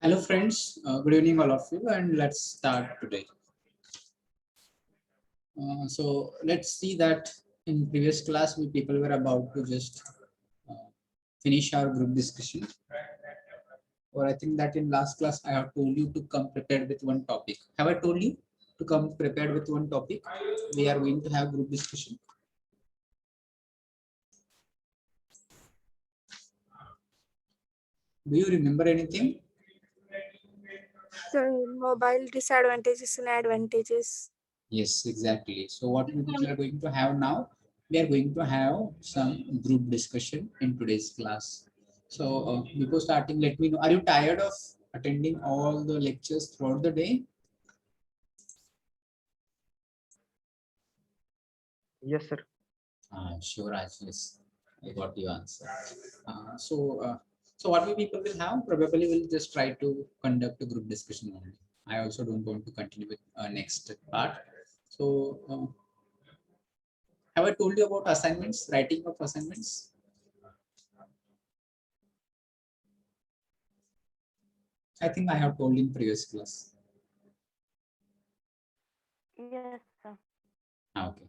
Hello friends, good evening all of you, and let's start today. So let's see that in previous class we people were about to just uh, finish our group discussion, or I think that in last class I have told you to come prepared with one topic. Have I told you to come prepared with one topic? We are going to have group discussion. Do you remember anything? So, mobile disadvantages and advantages. Yes, exactly. So what we people are going to have now, we are going to have some group discussion in today's class. So before starting, let me know, are you tired of attending all the lectures throughout the day? Yes, sir. Sure, Raj, yes, I got your answer. So what we people will have, probably will just try to conduct a group discussion only. I also don't want to continue with next part. So have I told you about assignments, writing of assignments? I think I have told in previous class. Yes, sir. Okay.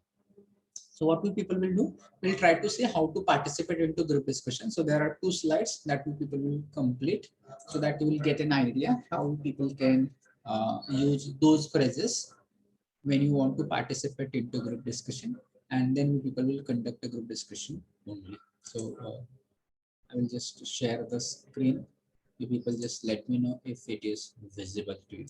So what we people will do, we'll try to see how to participate into group discussion. So there are two slides that we people will complete so that you will get an idea how people can use those phrases when you want to participate into group discussion, and then we people will conduct a group discussion only. So I will just share the screen. You people just let me know if it is visible to you.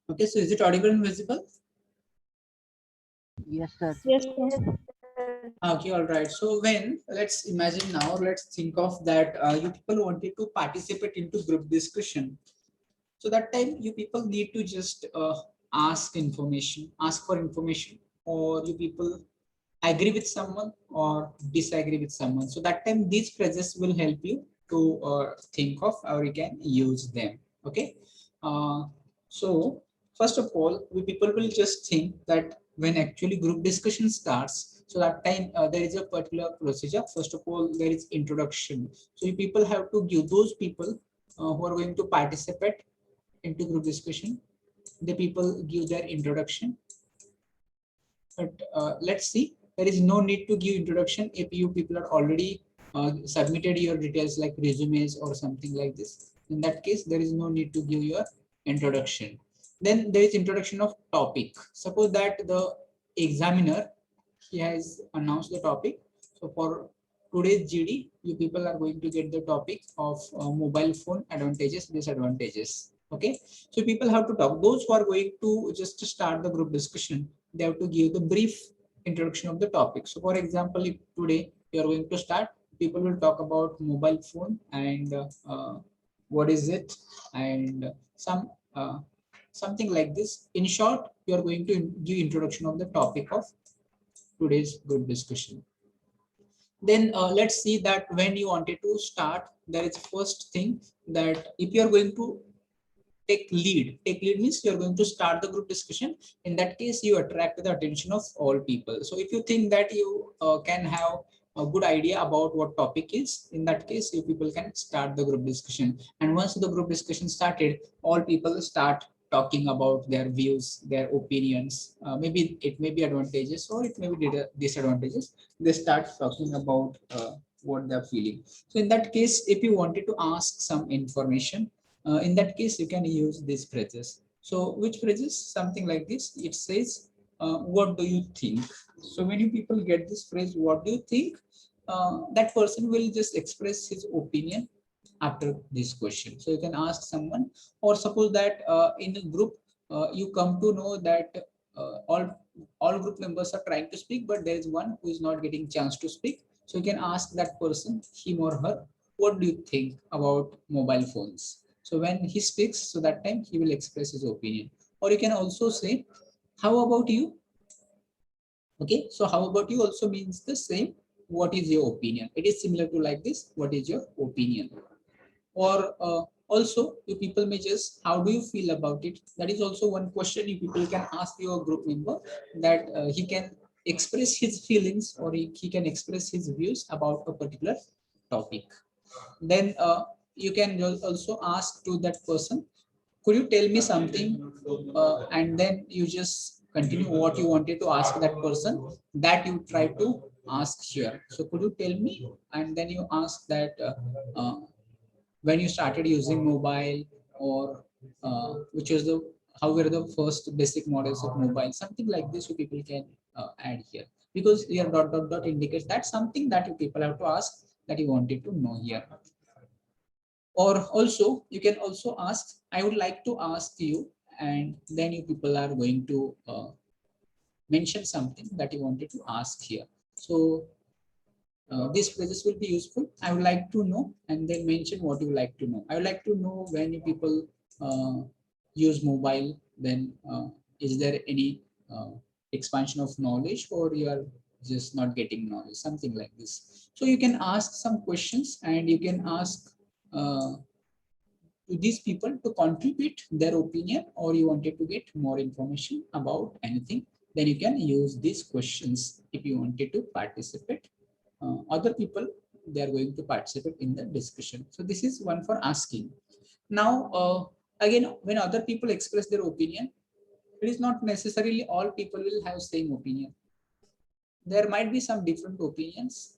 Okay, so is it audible and visible? Yes, sir. Yes, sir. Okay, all right. So when let's imagine now, let's think of that you people wanted to participate into group discussion. So that time you people need to just ask for information, or you people agree with someone or disagree with someone. So that time these phrases will help you to think of, or you can use them. Okay. Uh, so first of all, we people will just think that when actually group discussion starts, so that time there is a particular procedure. First of all, there is introduction. So you people have to give those people who are going to participate into group discussion, the people give their introduction. But let's see, there is no need to give introduction if you people are already submitted your details like resumes or something like this. In that case, there is no need to give your introduction. Then there is introduction of topic. Suppose that the examiner, he has announced the topic. So for today's GD, you people are going to get the topic of mobile phone advantages, disadvantages. Okay, so people have to talk. Those who are going to just start the group discussion, they have to give the brief introduction of the topic. So for example, if today you are going to start, people will talk about mobile phone and what is it, and something like this. In short, you are going to give introduction of the topic of today's group discussion. Then let's see that when you wanted to start, there is first thing that if you are going to take lead means you are going to start the group discussion. In that case, you attract the attention of all people. So if you think that you can have a good idea about what topic is, in that case you people can start the group discussion. And once the group discussion started, all people start talking about their views, their opinions. Maybe it may be advantages or it may be disadvantages. They start talking about what they're feeling. So in that case, if you wanted to ask some information, in that case you can use these phrases. So which phrases? Something like this. It says what do you think? So when you people get this phrase, what do you think, that person will just express his opinion after this question. So you can ask someone, or suppose that in a group you come to know that all group members are trying to speak, but there is one who is not getting chance to speak. So you can ask that person, him or her, what do you think about mobile phones? So when he speaks, so that time he will express his opinion. Or you can also say, how about you? Okay, so how about you also means the same. What is your opinion? It is similar to like this. What is your opinion? Or also you people may just, how do you feel about it? That is also one question you people can ask your group member, that he can express his feelings, or he can express his views about a particular topic. Then you can also ask to that person, could you tell me something, and then you just continue what you wanted to ask that person, that you try to ask here. So could you tell me, and then you ask that when you started using mobile, or which was the, how were the first basic models of mobile, something like this you people can add here, because your dot dot dot indicates that something that you people have to ask, that you wanted to know here. Or also you can also ask, I would like to ask you, and then you people are going to mention something that you wanted to ask here. So these phrases will be useful. I would like to know, and then mention what you would like to know. I would like to know when you people use mobile, then is there any expansion of knowledge, or you are just not getting knowledge, something like this. So you can ask some questions, and you can ask to these people to contribute their opinion, or you wanted to get more information about anything, then you can use these questions if you wanted to participate. Other people, they are going to participate in the discussion. So this is one for asking. Now again, when other people express their opinion, it is not necessarily all people will have same opinion. There might be some different opinions.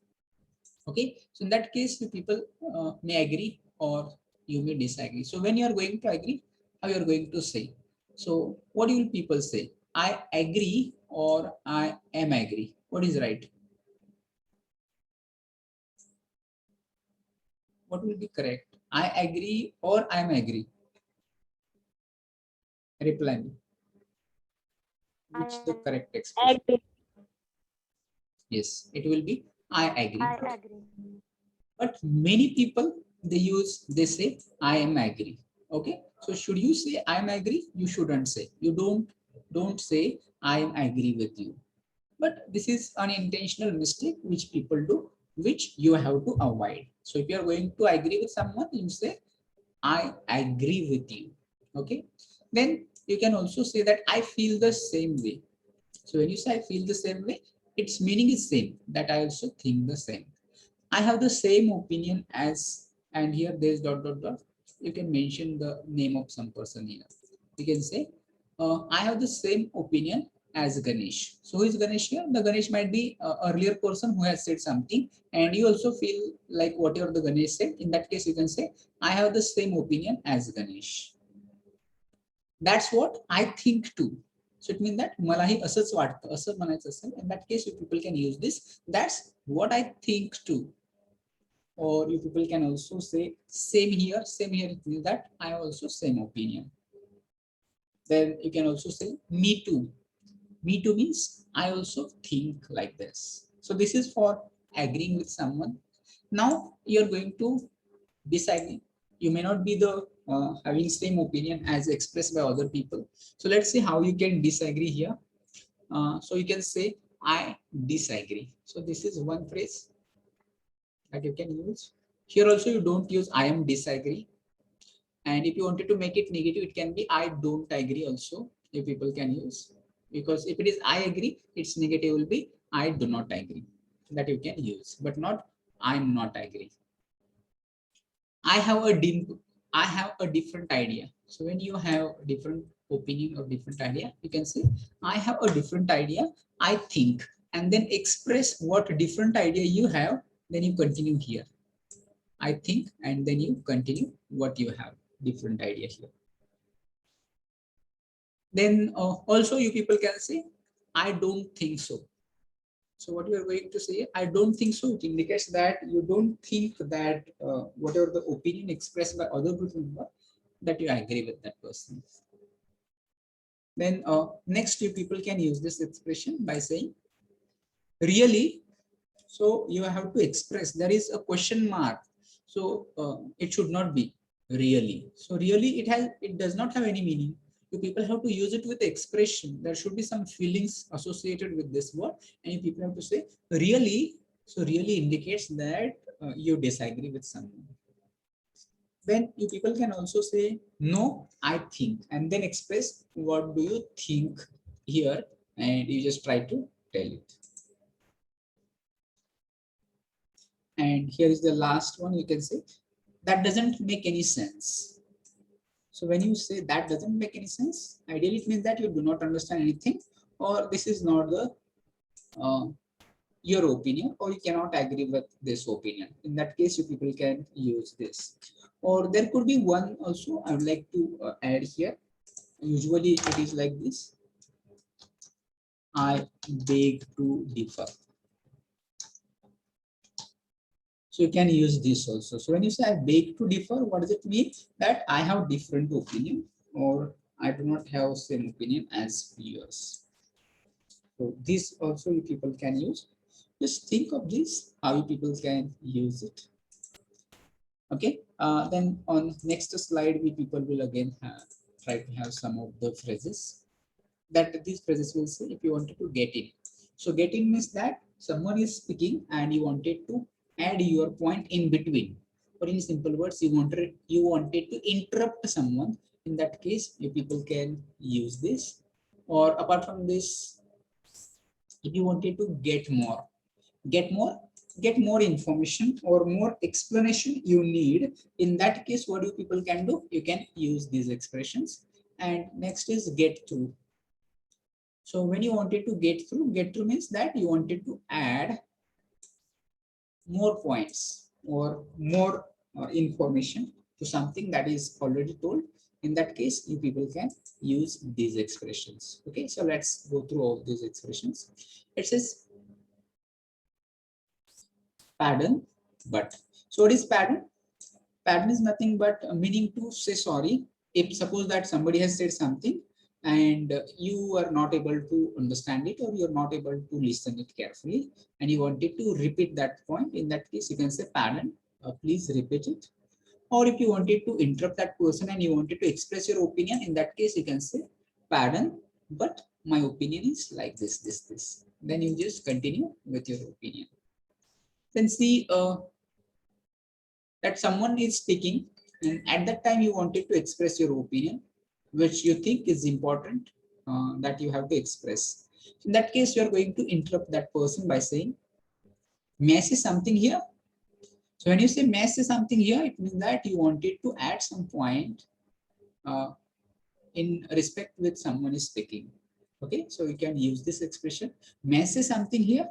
Okay, so in that case you people may agree, or you may disagree. So when you are going to agree, how you are going to say? So what will people say? I agree, or I am agree? What is right? What will be correct? I agree, or I am agree? Reply me. Which the I correct expression? agree. Yes, it will be I agree. I agree. But many people, they say I am agree. Okay, so should you say I am agree? You shouldn't say. You don't say I am agree with you. But this is an intentional mistake which people do, which you have to avoid. So if you are going to agree with someone, you say I agree with you. Okay, then you can also say that I feel the same way. So when you say I feel the same way, its meaning is same, that I also think the same. I have the same opinion as, and here there's dot dot dot. You can mention the name of some person here. You can say, I have the same opinion as Ganesh. So who is Ganesh here? The Ganesh might be earlier person who has said something, and you also feel like whatever the Ganesh said. In that case, you can say, I have the same opinion as Ganesh. That's what I think too. So it means that मलाही असंच वाटतं, असं म्हणायचं असेल. In that case, you people can use this. That's what I think too. Or you people can also say same here. Same here means that I have also same opinion. Then you can also say me too. Me too means I also think like this. So this is for agreeing with someone. Now you're going to disagree. You may not be the having same opinion as expressed by other people. So let's see how you can disagree here. So you can say I disagree. So this is one phrase that you can use. Here also you don't use I am disagree. And if you wanted to make it negative, it can be I don't agree also, if people can use. Because if it is I agree, its negative will be I do not agree. That you can use, but not I'm not agree. I have I have a different idea. So when you have a different opinion or different idea, you can say I have a different idea, I think, and then express what different idea you have, then you continue here. I think, and then you continue what you have, different idea here. Then also you people can say, I don't think so. So what you are going to say, I don't think so. It indicates that you don't think that whatever the opinion expressed by other group member, that you agree with that person. Then next, you people can use this expression by saying really. So you have to express, there is a question mark. So it should not be really. So really it does not have any meaning. You people have to use it with expression. There should be some feelings associated with this word, and you people have to say really. So really indicates that you disagree with someone. Then you people can also say no, I think, and then express what do you think here, and you just try to tell it. And here is the last one, you can say that doesn't make any sense. So when you say that doesn't make any sense, ideally it means that you do not understand anything, or this is not the your opinion, or you cannot agree with this opinion. In that case, you people can use this. Or there could be one also I would like to add here. Usually it is like this: I beg to differ. So you can use this also. So when you say I beg to differ, what does it mean? That I have different opinion, or I do not have same opinion as yours. So this also you people can use. Just think of this, how you people can use it. Okay. Then on next slide, we people will again try to have some of the phrases that these phrases will say if you wanted to get in. So get in means that someone is speaking and you wanted to add your point in between. Or in simple words, you wanted to interrupt someone. In that case, you people can use this. Or apart from this, if you wanted to get more, get more information or more explanation you need. In that case, what you people can do? You can use these expressions. And next is get through. So when you wanted to get through means that you wanted to add more points or more information to something that is already told. In that case, you people can use these expressions. Okay, so let's go through all these expressions. It says pardon, but. So what is pardon? Pardon is nothing but meaning to say sorry. If suppose that somebody has said something and you are not able to understand it, or you're not able to listen it carefully, and you wanted to repeat that point, in that case you can say pardon, please repeat it. Or if you wanted to interrupt that person and you wanted to express your opinion, in that case you can say pardon, but my opinion is like this. Then you just continue with your opinion. Then see that someone is speaking, and at that time you wanted to express your opinion, which you think is important, that you have to express. In that case, you are going to interrupt that person by saying, may I say something here? So when you say may I say something here, it means that you wanted to add some point in respect with someone is speaking. Okay, so you can use this expression, may I say something here?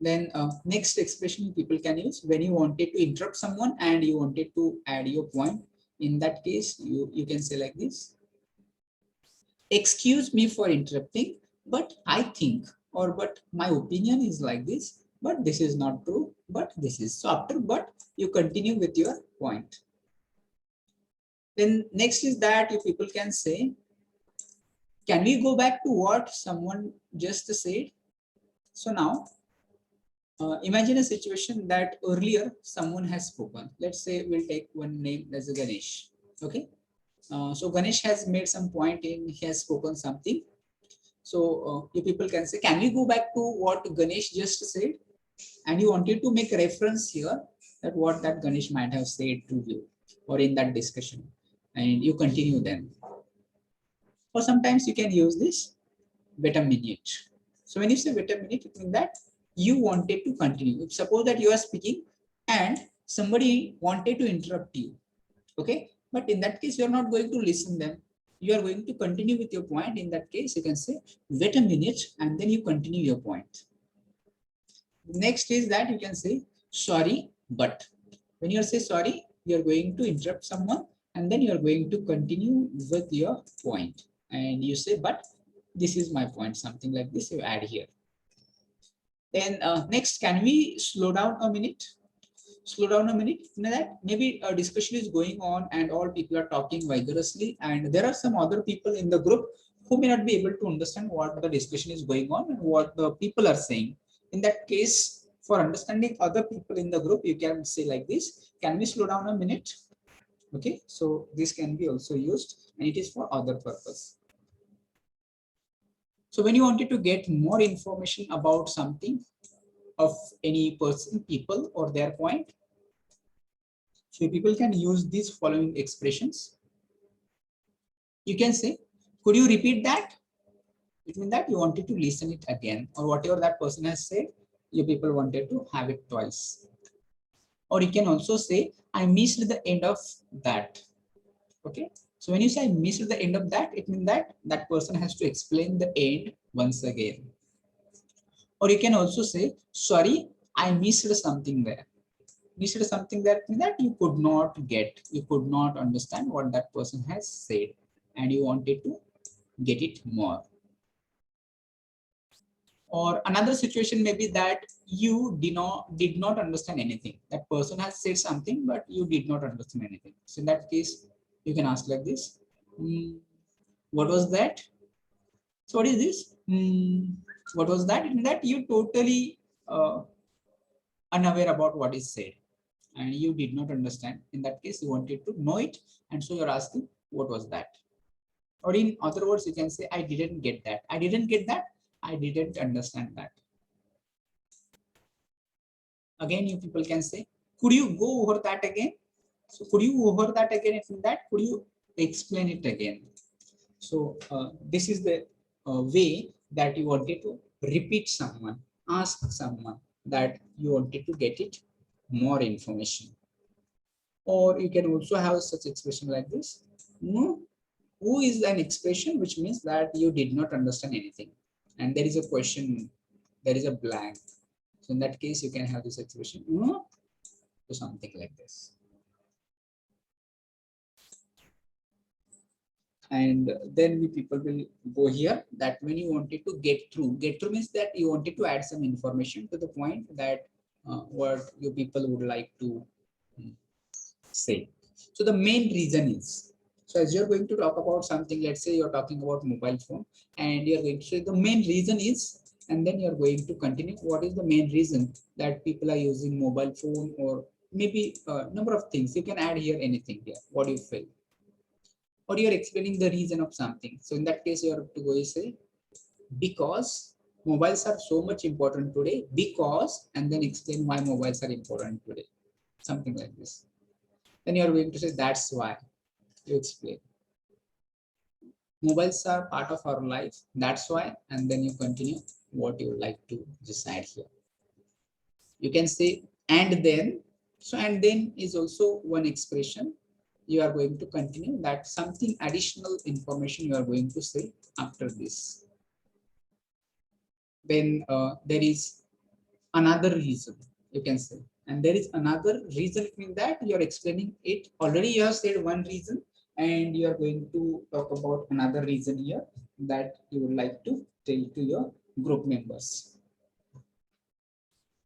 Then next expression people can use when you wanted to interrupt someone and you wanted to add your point. In that case, you can say like this: excuse me for interrupting, but I think, or but my opinion is like this, but this is not true, but this is. So after but, you continue with your point. Then next is that you people can say, can we go back to what someone just said? So now, imagine a situation that earlier someone has spoken. Let's say we'll take one name as Ganesh. Okay. So Ganesh has made some point in, he has spoken something. So you people can say, can we go back to what Ganesh just said? And you wanted to make reference here that what that Ganesh might have said to you or in that discussion. And you continue then. Or sometimes you can use this wait a minute. So when you say wait a minute, it means that you wanted to continue. If suppose that you are speaking and somebody wanted to interrupt you, okay, but in that case you are not going to listen them, you are going to continue with your point. In that case you can say wait a minute and then you continue your point. Next is that you can say sorry but. When you say sorry, you are going to interrupt someone and then you are going to continue with your point, and you say but this is my point, something like this you add here. Then next, can we slow down a minute? Slow down a minute. You know that maybe a discussion is going on and all people are talking vigorously, and there are some other people in the group who may not be able to understand what the discussion is going on and what the people are saying. In that case, for understanding other people in the group, you can say like this: can we slow down a minute? Okay, so this can be also used, and it is for other purpose. So when you wanted to get more information about something of any person, people, or their point, so people can use these following expressions. You can say, could you repeat that? It means that you wanted to listen it again, or whatever that person has said, you people wanted to have it twice. Or you can also say, I missed the end of that. Okay. So when you say I missed the end of that, it means that that person has to explain the end once again. Or you can also say, sorry, I missed something there. Missed something there means that you could not get, you could not understand what that person has said, and you wanted to get it more. Or another situation may be that you did not understand anything. That person has said something, but you did not understand anything. So in that case, you can ask like this: what was that? So what is this? What was that? In that you totally unaware about what is said, and you did not understand. In that case, you wanted to know it, and so you're asking, what was that? Or in other words, you can say, I didn't get that. I didn't get that. I didn't understand that. Again, you people can say, could you go over that again? So could you over that again? If in that, could you explain it again? So this is the way that you wanted to repeat someone, ask someone that you wanted to get it more information. Or you can also have such expression like this. No, who is an expression which means that you did not understand anything. And there is a question, there is a blank. So in that case, you can have this expression, no, to something like this. And then we people will go here that when you wanted to get through means that you wanted to add some information to the point that what you people would like to say. So the main reason is, so as you're going to talk about something, let's say you're talking about mobile phone, and you're going to say the main reason is, and then you're going to continue what is the main reason that people are using mobile phone, or maybe a number of things. You can add here anything here, what do you feel, or you're explaining the reason of something. So in that case, you have to go say, because mobiles are so much important today, because, and then explain why mobiles are important today, something like this. Then you're going to say, that's why. You explain. Mobiles are part of our life, that's why, and then you continue what you like to just add here. You can say, and then. So, and then is also one expression. You are going to continue that something additional information you are going to say after this. Then there is another reason, you can say, and there is another reason in that you are explaining it. Already you have said one reason, and you are going to talk about another reason here that you would like to tell to your group members.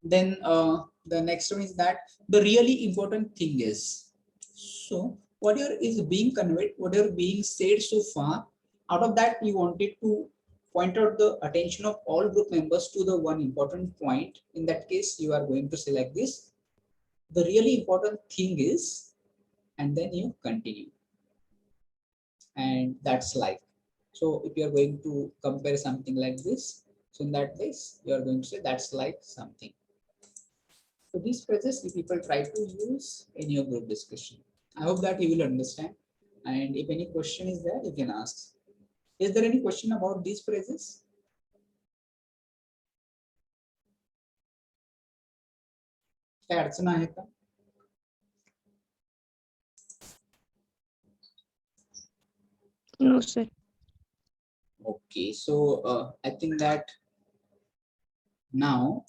Then the next one is that the really important thing is, so whatever is being conveyed, whatever being said so far, out of that you wanted to point out the attention of all group members to the one important point. In that case, you are going to say like this, the really important thing is, and then you continue. And that's life. So if you are going to compare something like this, so in that case, you are going to say that's like something. So these phrases you people try to use in your group discussion. I hope that you will understand. And if any question is there, you can ask. Is there any question about these phrases? काय अडचण आहे का? No, sir. Okay, so I think that now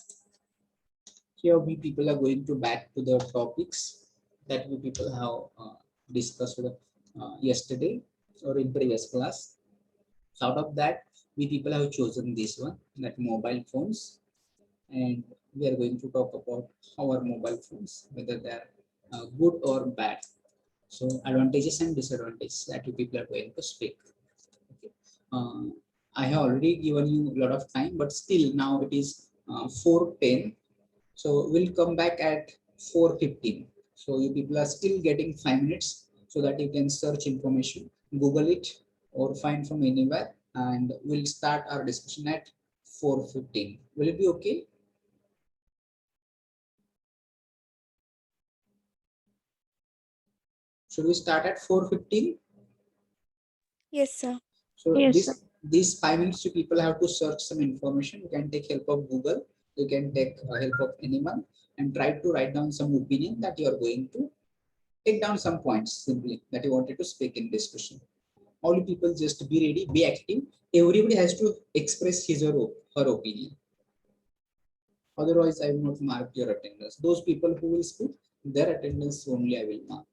here we people are going to back to the topics that we people have discussed yesterday or in previous class. So out of that, we people have chosen this one, that mobile phones. and we are going to talk about our mobile phones, whether they are good or bad. So advantages and disadvantages that you people are going to speak. Okay. I have already given you a lot of time, but still now it is 4:10. So we'll come back at 4:15. So you people are still getting 5 minutes so that you can search information, Google it, or find from anywhere, and we'll start our discussion at 4:15. Will it be okay? Should we start at 4:15? Yes, sir. So Yes, this sir. these 5 minutes you people have to search some information. You can take help of Google. You can take help of anyone and try to write down some opinion that you are going to take down some points simply that you wanted to speak in discussion. All you people just be ready, be active. Everybody has to express his or her opinion. Otherwise, I will not mark your attendance. Those people who will speak, their attendance only I will mark.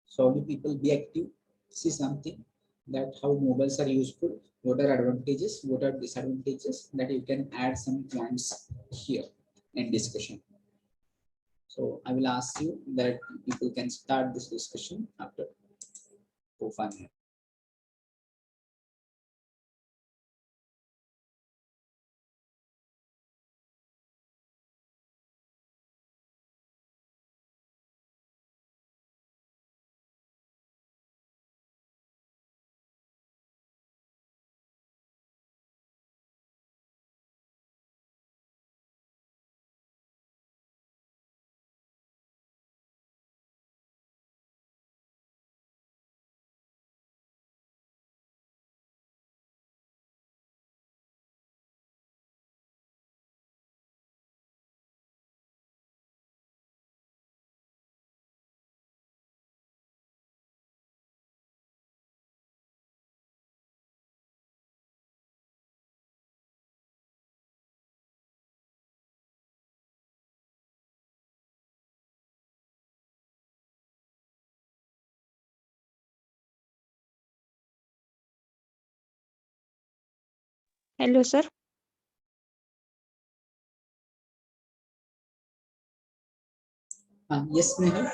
So only people be active, see something that how mobiles are useful, what are advantages, what are disadvantages, that you can add some points here in discussion. So I will ask you that people can start this discussion after 4 5 minutes. Hello, sir. Yes, Nehal.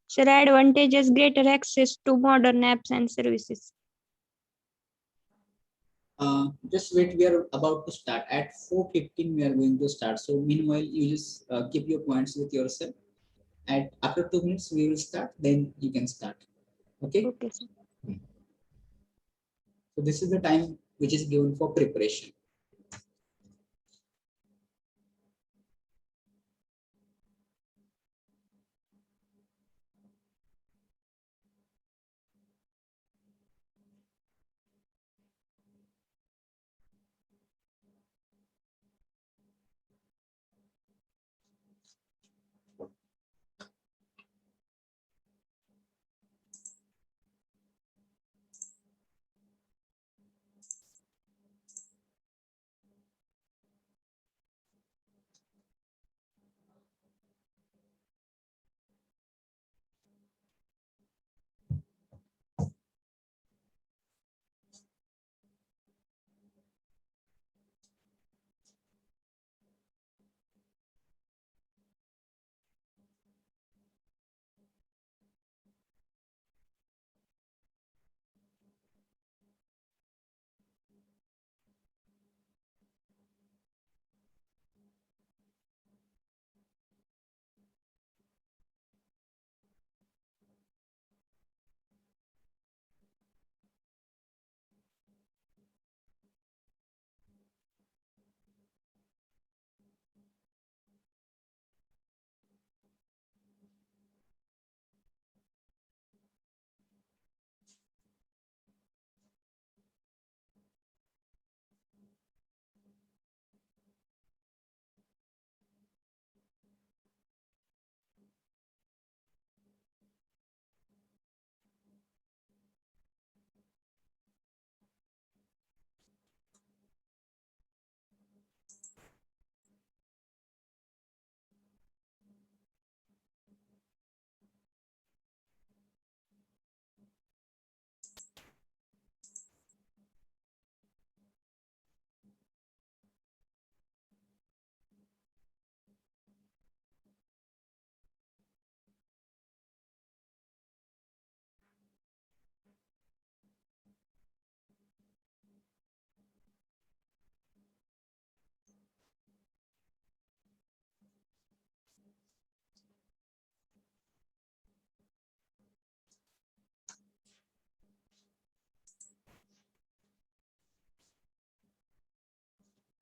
Sir, advantages greater access to modern apps and services. Just wait, we are about to start. At 4:15, we are going to start. So meanwhile, you just keep your points with yourself. At after 2 minutes, we will start. Then you can start. Okay. Okay, sir. So this is the time which is given for preparation.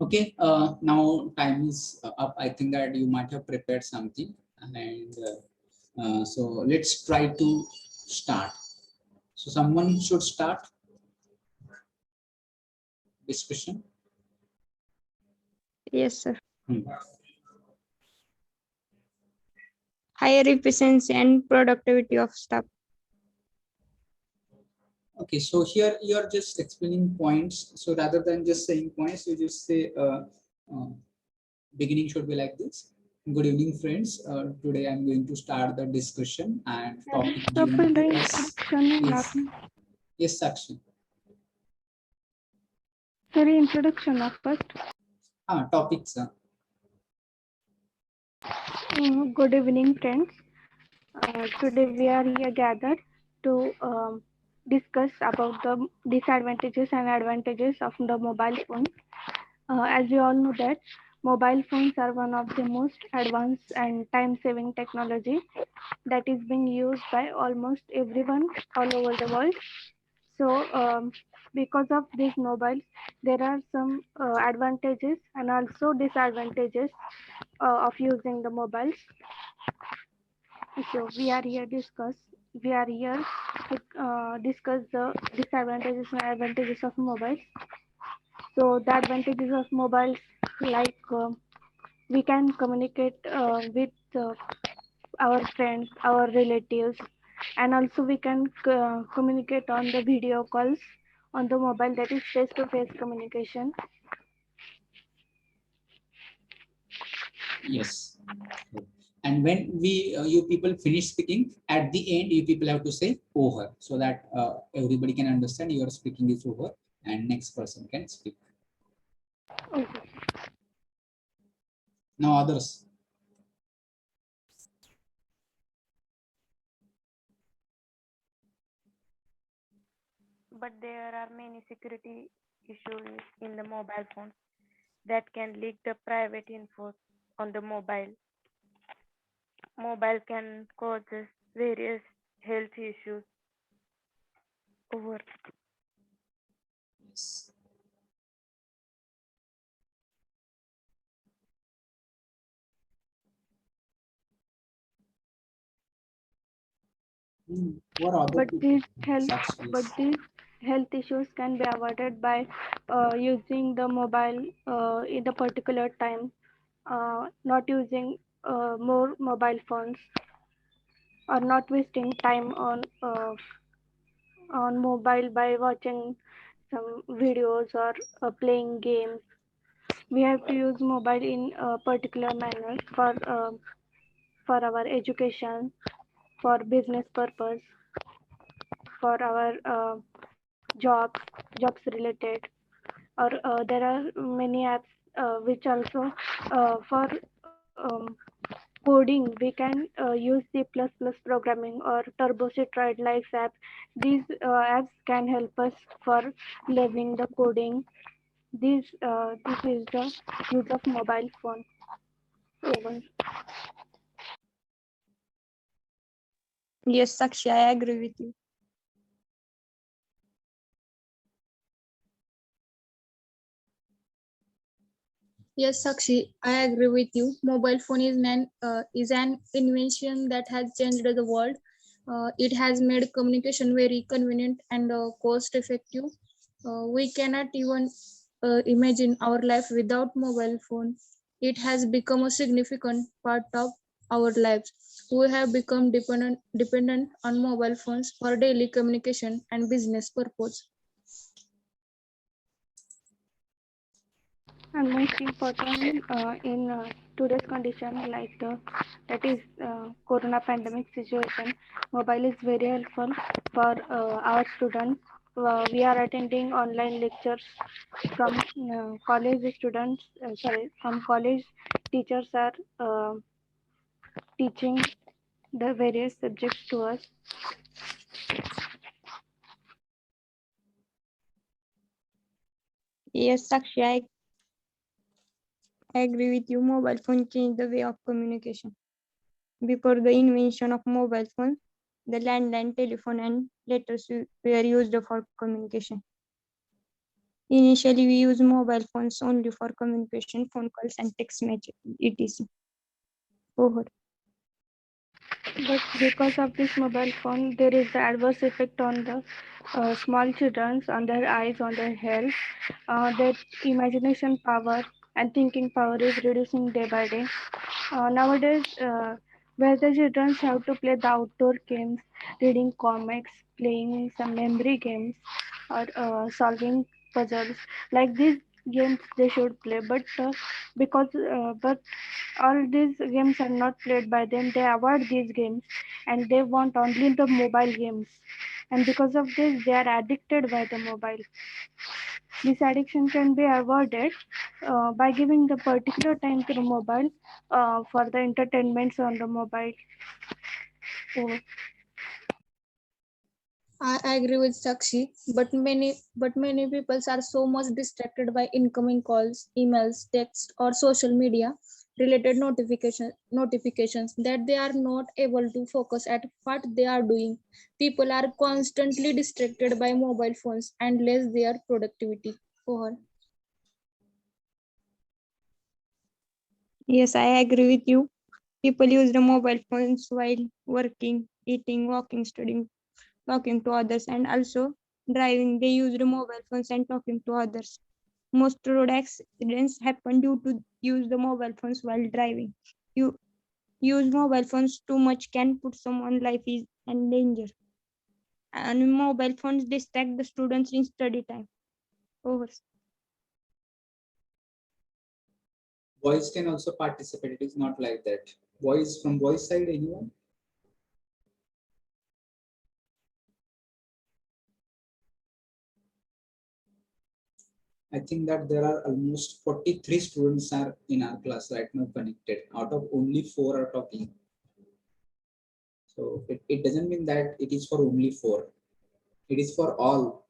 Okay, now time is up. I think that you might have prepared something, and so let's try to start. So someone should start discussion. Yes, sir. Hmm. Higher efficiency and productivity of staff. Okay, so here you are just explaining points. So rather than just saying points, you just say beginning should be like this. Good evening, friends. Today I'm going to start the discussion and topic given to us is yes, Sakshi. Sorry, introduction of first. Topics. Good evening, friends. Today we are here gathered to discuss about the disadvantages and advantages of the mobile phone. As we all know that mobile phones are one of the most advanced and time-saving technology that is being used by almost everyone all over the world. So, because of these mobiles, there are some advantages and also disadvantages of using the mobiles. So, we are here to discuss the disadvantages and advantages of mobiles. So, the advantages of mobiles, like we can communicate with our friends, our relatives, and also we can communicate on the video calls on the mobile, that is face to face communication. Yes. And when we you people finish speaking, at the end you people have to say over, so that everybody can understand your speaking is over and next person can speak. Okay. Now others. But there are many security issues in the mobile phones that can leak the private info on the mobile. Mobile can cause various health issues over. Yes. What other But people? these health, Sakshi, but yes. these health issues can be avoided by using the mobile in the particular time, not using more mobile phones, or not wasting time on mobile by watching some videos or playing games. We have to use mobile in a particular manner for our education, for business purpose, for our jobs related, or there are many apps which also for coding we can use C++ programming or Turbo Citroid like apps. These apps can help us for learning the coding. This is the use of mobile phone. Over. Yes, Sakshi, I agree with you. Yes, Sakshi, I agree with you. Mobile phone is an invention that has changed the world. It has made communication very convenient and cost effective. We cannot even imagine our life without mobile phone. It has become a significant part of our lives. We have become dependent on mobile phones for daily communication and business purpose. And most important in today's condition, like that is corona pandemic situation, mobile is very helpful for our students. We are attending online lectures from college students. Sorry, from college teachers are teaching the various subjects to us. Yes, Sakshi, I agree with you. Mobile phone changed the way of communication. Before the invention of mobile phones, the landline telephone and letters were used for communication. Initially, we use mobile phones only for communication, phone calls, and text message, etc. Over. But because of this mobile phone, there is the adverse effect on the small children, on their eyes, on their health. Their imagination power and thinking power is reducing day by day. Nowadays, where the children have to play the outdoor games, reading comics, playing some memory games, or solving puzzles, like these games they should play. But all these games are not played by them. They avoid these games and they want only the mobile games. And because of this, they are addicted by the mobile. This addiction can be avoided by giving the particular time to the mobile for the entertainments on the mobile. So, I agree with Sakshi, but many people are so much distracted by incoming calls, emails, text, or social media related notifications that they are not able to focus at what they are doing. People are constantly distracted by mobile phones and less their productivity. Over. Yes, I agree with you. People use the mobile phones while working, eating, walking, studying, talking to others, and also driving. They use the mobile phones and talking to others. Most road accidents happen due to use the mobile phones while driving. You use mobile phones too much can put someone's life is in danger. And mobile phones distract the students in study time. Over. Boys can also participate. It is not like that. Boys from boys side, anyone? I think that there are almost 43 students are in our class right now connected. Out of only 4 are talking. So it doesn't mean that it is for only 4. It is for all.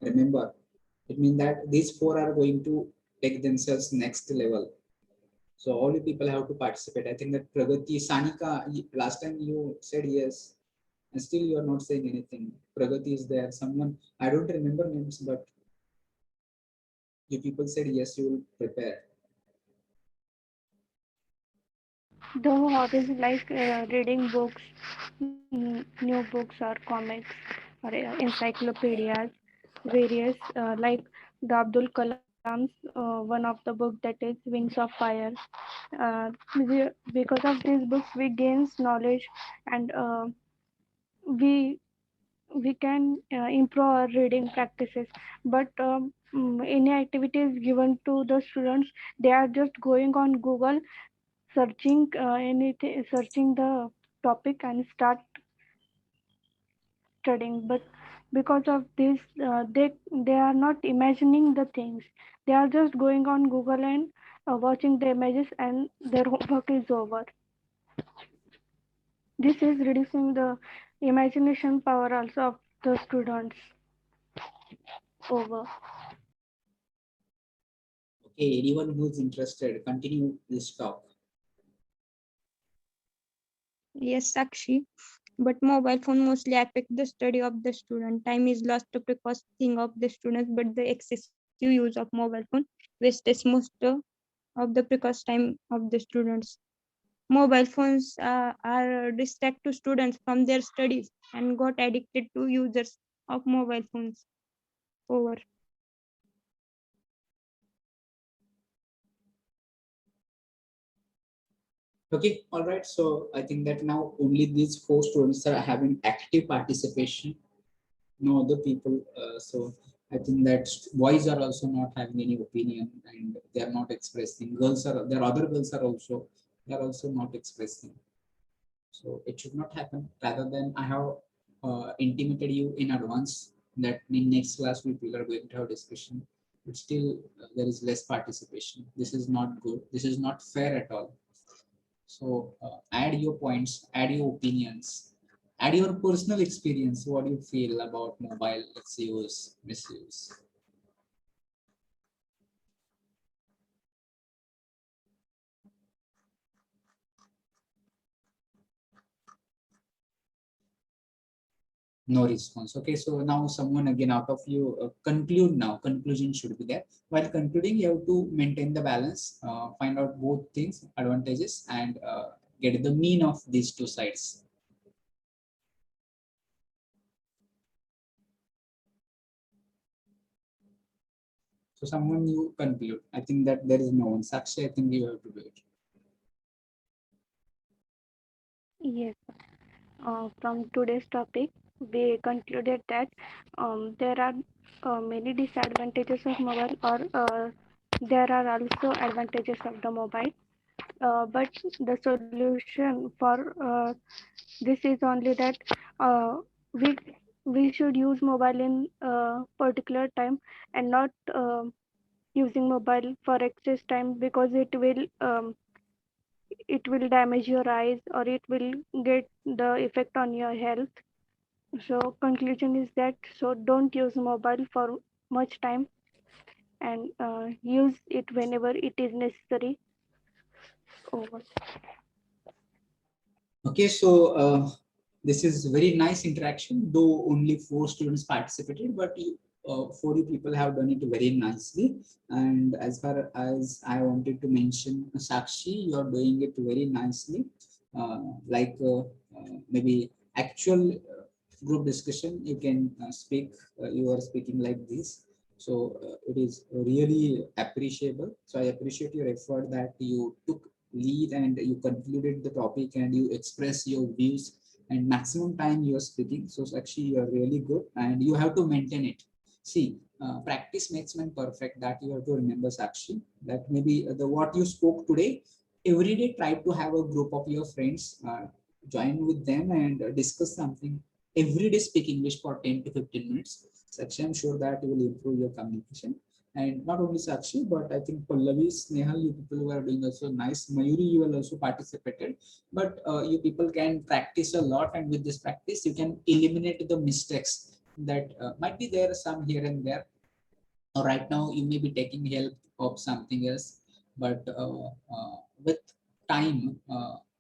Remember, it means that these 4 are going to take themselves next level. So all you people have to participate. I think that Pragati, Sanika, last time you said yes, and still you are not saying anything. Pragati is there. Someone, I don't remember names, but you people said yes, you will prepare. the hobbies like reading books, new books or comics or encyclopedias, various like the Abdul Kalam's one of the book that is Wings of Fire. Because of these books, we gains knowledge and we we can improve our reading practices. But any activities given to the students, they are just going on Google, searching anything, searching the topic and start studying. But because of this, they are not imagining the things. They are just going on Google and watching the images, and their homework is over. This is reducing the imagination power also of the students. Over. Okay, anyone who is interested, continue this talk. Yes, Sakshi. But mobile phone mostly affect the study of the student. Time is lost to processing of the students, but the excessive use of mobile phone wastes most of the precocious time of the students. Mobile phones are distract to students from their studies and got addicted to users of mobile phones. Over. Okay, all right. So I think that now only these 4 students are having active participation, no other people. So I think that boys are also not having any opinion and they are not expressing. Girls are there. Other girls are also they are also not expressing. So it should not happen. Rather than I have intimated you in advance that in next class we are going to have discussion. But still there is less participation. This is not good. This is not fair at all. So add your points, add your opinions, add your personal experience. What do you feel about mobile use, misuse? No response. Okay, so now someone again out of you conclude now. Conclusion should be there. While concluding, you have to maintain the balance, find out both things, advantages, and get the mean of these two sides. So someone you conclude. I think that there is no one. Sakshi, I think you have to do it. Yes. From today's topic, we concluded that there are many disadvantages of mobile, or there are also advantages of the mobile. But the solution for this is only that uh, we we should use mobile in particular time, and not using mobile for excess time, because it will damage your eyes, or it will get the effect on your health. So conclusion is that, so don't use mobile for much time, and use it whenever it is necessary. Over. Okay, so this is very nice interaction, though only 4 students participated, but 4 people have done it very nicely. And as far as I wanted to mention, Sakshi, you are doing it very nicely. Maybe actual group discussion, you can speak, you are speaking like this. So it is really appreciable. So I appreciate your effort that you took lead and you concluded the topic and you express your views, and maximum time you are speaking. So actually you are really good and you have to maintain it. See, practice makes man perfect. That you have to remember, Sakshi. That maybe the what you spoke today, every day try to have a group of your friends, join with them and discuss something. Every day speak English for 10 to 15 minutes. Sakshi, I'm sure that you will improve your communication. And not only Sakshi, but I think Pallavi, Snehal, you people were doing also nice. Mayuri, you will also participated. But you people can practice a lot, and with this practice, you can eliminate the mistakes that might be there some here and there. Right now, you may be taking help of something else, but with time,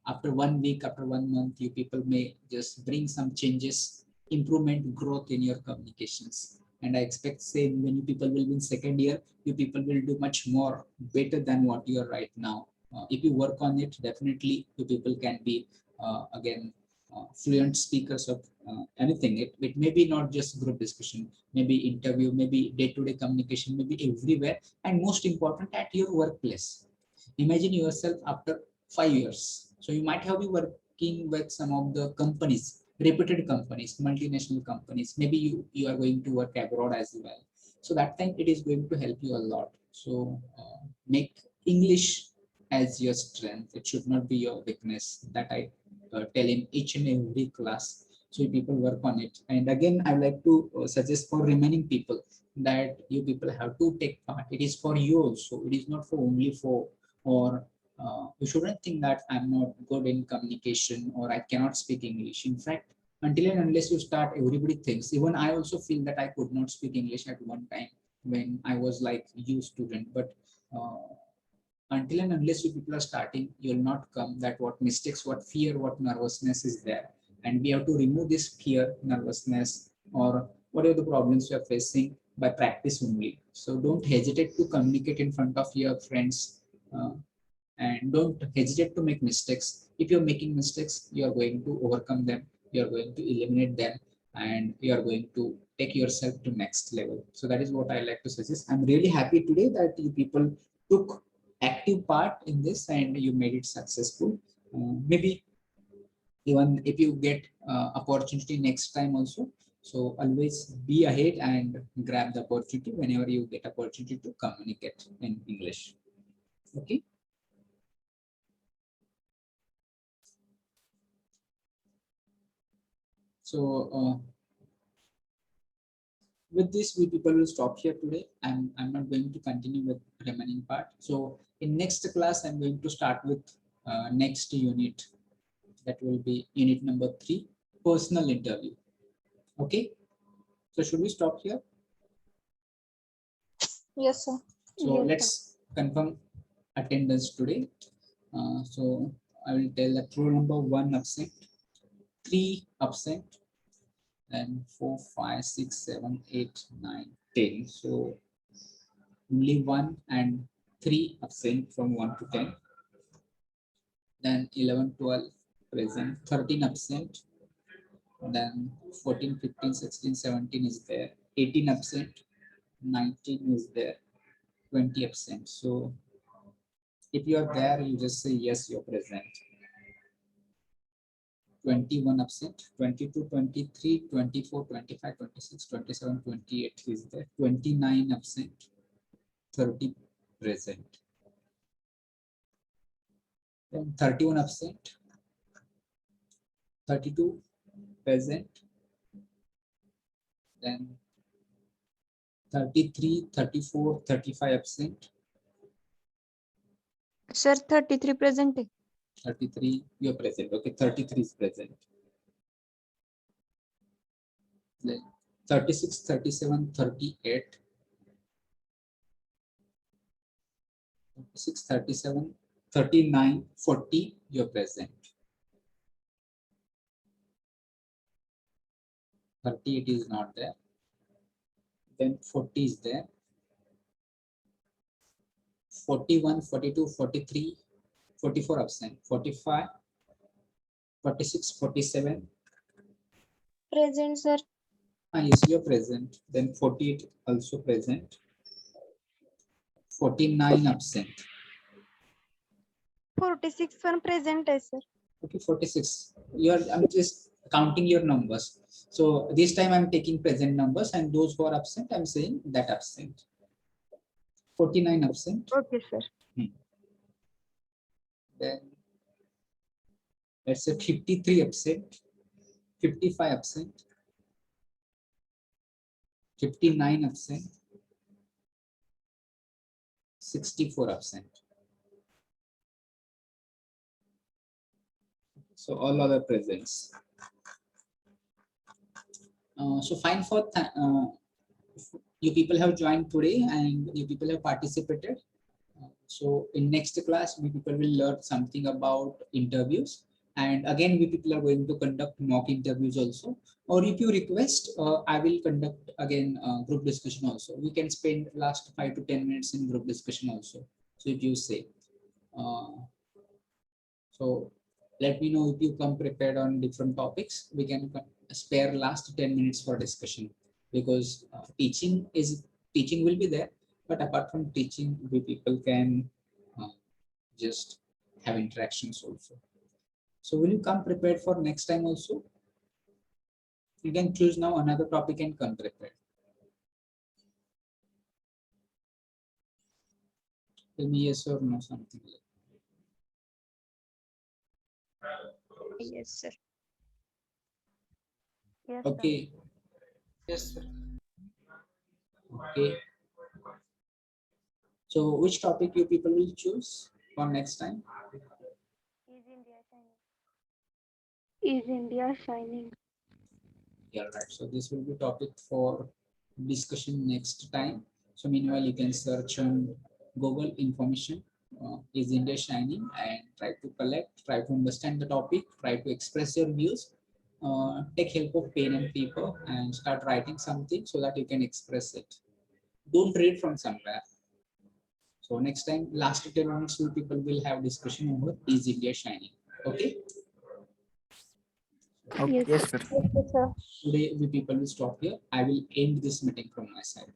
after 1 week, after 1 month, you people may just bring some changes, improvement, growth in your communications. And I expect same when you people will be in second year, you people will do much more better than what you are right now. If you work on it, definitely you people can be again fluent speakers of anything. It may be not just group discussion, maybe interview, maybe day-to-day communication, maybe everywhere, and most important at your workplace. Imagine yourself after 5 years. So you might have been working with some of the companies, reputed companies, multinational companies. Maybe you are going to work abroad as well. So that time it is going to help you a lot. So make English as your strength. It should not be your weakness. That I tell in each and every class. So people work on it. And again, I like to suggest for remaining people that you people have to take part. It is for you also. It is not for only for, or you shouldn't think that I'm not good in communication or I cannot speak English. In fact, until and unless you start, everybody thinks. Even I also feel that I could not speak English at one time when I was like you student. But until and unless you people are starting, you'll not come that what mistakes, what fear, what nervousness is there. And we have to remove this fear, nervousness, or whatever the problems you are facing by practice only. So don't hesitate to communicate in front of your friends. And don't hesitate to make mistakes. If you're making mistakes, you are going to overcome them, you are going to eliminate them, and you are going to take yourself to next level. So that is what I like to suggest. I'm really happy today that you people took active part in this and you made it successful. Maybe even if you get opportunity next time also, so always be ahead and grab the opportunity whenever you get opportunity to communicate in English. Okay. So with this, we people will stop here today. I'm not going to continue with remaining part. So in next class, I'm going to start with next unit. That will be unit number 3, personal interview. Okay. So should we stop here? Yes, sir. So Yes, let's confirm attendance today. So I will tell that roll number 1 absent, 3 absent, then 4, 5, 6, 7, 8, 9, 10. So only 1 and 3 absent from 1 to 10. Then 11, 12 present, 13 absent. Then 14, 15, 16, 17 is there, 18 absent, 19 is there, 20 absent. So if you are there, you just say yes, you're present. 21 absent, 22, 23, 24, 25, 26, 27, 28 is there, 29 absent, 30 present. Then 31 absent, 32 present, then 33, 34, 35 absent, Sir, 33 present आहे. 33 you're present. Okay, 33 is present. Then 36, 37, 38, 36, 37, 39, 40 you're present. 38 is not there. Then 40 is there. 41, 42, 43, 44 absent. 45, 46, 47. Present, sir. Yes, you're present. Then 48 also present. 49 absent. 46 पण present आहे, sir. Okay, 46. I'm just counting your numbers. So this time I'm taking present numbers, and those who are absent, I'm saying that absent. 49 absent. Okay, sir. Then let's say 53 absent, 55 absent, 59 absent, 64 absent. So all other presents. So fine for you people have joined today and you people have participated. So in next class, we people will learn something about interviews. And again, we people are going to conduct mock interviews also. Or if you request, I will conduct again group discussion also. We can spend last 5 to 10 minutes in group discussion also. So if you say, so let me know if you come prepared on different topics. We can spare last 10 minutes for discussion, because teaching will be there, but apart from teaching, we people can just have interactions also. So will you come prepared for next time also? You can choose now another topic and come prepared. Tell me yes or no, something like that. Yes, sir. Yes, sir. Okay. Yes, sir. Okay. So which topic you people will choose for next time? Is India shining? Is India shining? Yeah, right. So this will be topic for discussion next time. So meanwhile, you can search on Google information. Is India shining? And try to collect, try to understand the topic, try to express your views. Take help of pen and paper and start writing something so that you can express it. Don't read from somewhere. So next time, last 10 minutes, you people will have discussion over is India shining. Okay. Yes, Yes, sir. sir. Today we people will stop here. I will end this meeting from my side.